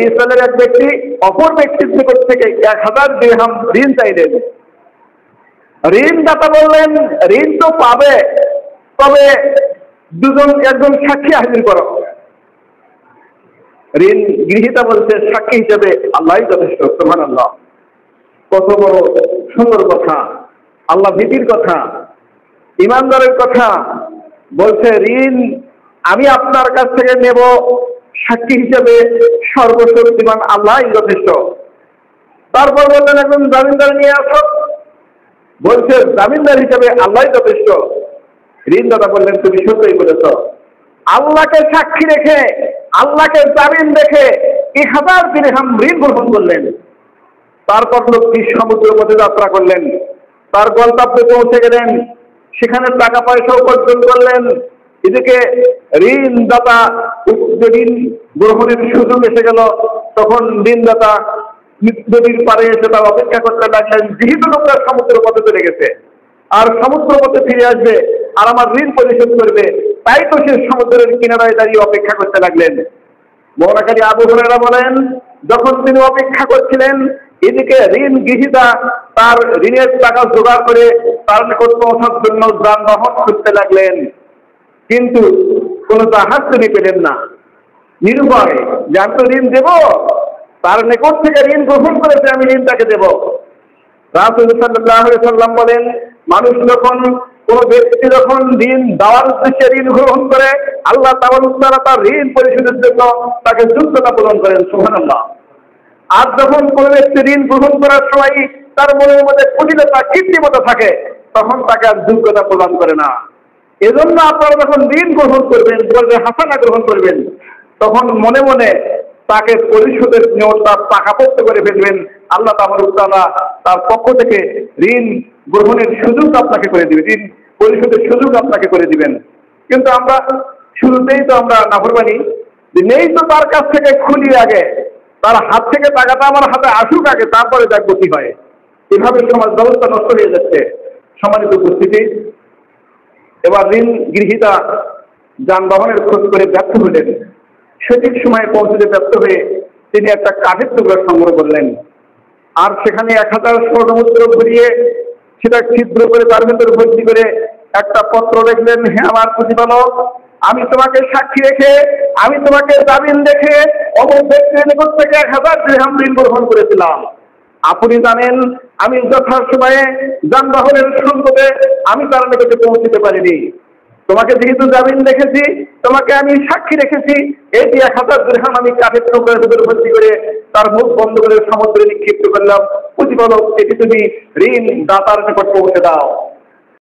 ইসরায়েলের এক ব্যক্তি অপর ব্যক্তির নিকট থেকে 1000 দিরহাম ঋণ চাইলেন। ঋণদাতা বললেন, ঋণ তো পাবে, তবে একজন সাক্ষী হাজির করো। ঋণ গৃহীতা বলছে, সাক্ষী হিসেবে আল্লাহই যথেষ্ট। সুবহানাল্লাহ। কত বড় সুন্দর কথা, আল্লাহ ভীতির কথা, ইমানদারের কথা। বলছে ঋণ আমি আপনার কাছ থেকে নেব, সাক্ষী হিসেবে সর্বশক্তিমান আল্লাহই যথেষ্ট। তারপর বললেন একজন জামিনদার নিয়ে আসো। বলছে জামিনদার হিসেবে আল্লাহই যথেষ্ট। ঋণদাতা বললেন, তুমি সত্যই বলেছ। আল্লাহকে সাক্ষী রেখে, আল্লাহকে জামিন রেখে 1000 দিরহাম ঋণ গ্রহণ করলেন। তারপর লোকটি সমুদ্র পথে যাত্রা করলেন, তার গন্তব্যে পৌঁছে গেলেন, সেখানে টাকা পয়সা উপার্জন করলেন। এদিকে ঋণদাতা ঋণ গ্রহণের সুযোগ এসে গেল। তখন ঋণদাতা নদীর পাড়ে এসে তার অপেক্ষা করতে লাগলেন, যেহেতু লোকটা সমুদ্র পথে চলে গেছে আর সমুদ্র পথে ফিরে আসবে আর আমার ঋণ পরিশোধ করবে, তাই তো সে সমুদ্রের কিনারায় দাঁড়িয়ে অপেক্ষা করতে লাগলেন। মৌলানা আবু হুরায়রা বলেন, যখন তিনি অপেক্ষা করছিলেন, এদিকে ঋণ গৃহীতা তার ঋণের টাকা জোগাড় করে তার নিকট পৌঁছার জন্য যানবাহন করতে লাগলেন, কিন্তু কোনো জাহাজ তিনি পেলেন না। নিরুপায়, যে আমি তো ঋণ দেব, তার নিকট থেকে ঋণ গ্রহণ করেছে, আমি ঋণ তাকে দেব। রাসূল সাল্লাল্লাহু আলাইহি সাল্লাম বলেন, মানুষ যখন, কোন ব্যক্তি যখন ঋণ দেওয়ার উদ্দেশ্যে ঋণ গ্রহণ করে, আল্লাহ তাআলা তার ঋণ পরিশোধের জন্য তাকে যোগ্যতা প্রদান করেন। সুবহানাল্লাহ। আর যখন কোন ব্যক্তি ঋণ গ্রহণ করার সময় তার মনের মধ্যে কুটিলতা, কৃত্রিমতা থাকে, তখন তাকে আর যোগ্যতা প্রদান করে না। এজন্য আপনারা যখন ঋণ গ্রহণ করবেন, হাসানা গ্রহণ করবেন, তখন মনে মনে তাকে পরিশোধের নিয়মটা পাকাপোক্ত করে ফেলবেন। আল্লাহ তাআলা তার পক্ষ থেকে ঋণ গ্রহণের সুযোগ আপনাকে করে দিবেন, ঋণ পরিশোধের সুযোগ আপনাকে করে দিবেন। কিন্তু আমরা শুরুতেই তো আমরা নাফরমানি, নেই তো তার কাছ থেকে খুলি আগে, তার হাত থেকে টাকাটা আমার হাতে আসুক আগে, তারপরে দেখবো কি হয়। এভাবে সমাজ ব্যবস্থা নষ্ট হয়ে যাচ্ছে। সম্মানিত উপস্থিতি, এবার ঋণ গৃহীতা যানবাহনের খোঁজ করে ব্যর্থ হলেন। সঠিক সময়ে পৌঁছতে ব্যর্থ হয়ে তিনি একটা কাঠের টুকরা সংগ্রহ করলেন, আর সেখানে 1000 স্বর্ণমুদ্রা ঘুরিয়ে সেটা ছিদ্র করে তার ভেতর ভর্তি করে একটা পত্র লিখলেন, হে আমার প্রতিপালক, আমি তোমাকে সাক্ষী রেখে, আমি তোমাকে জামিন রেখে অমুক ব্যক্তির নিকট থেকে 1000 দিরহাম ঋণ গ্রহণ করেছিলাম। আপনি জানেন আমি যথাসময়ে যানবাহনের সংকটে আমি তার নিকটে পৌঁছতে পারিনি। তোমাকে যেহেতু জামিন রেখেছি, তোমাকে আমি সাক্ষী রেখেছি, এই 1000 দিরহাম আমি কাঠের টুকরার ভেতর ভর্তি করে তার মুখ বন্ধ করে সমুদ্রে নিক্ষিপ্ত করলাম। প্রতিপালক, এটি তুমি ঋণ দাতার নিকট পৌঁছে দাও।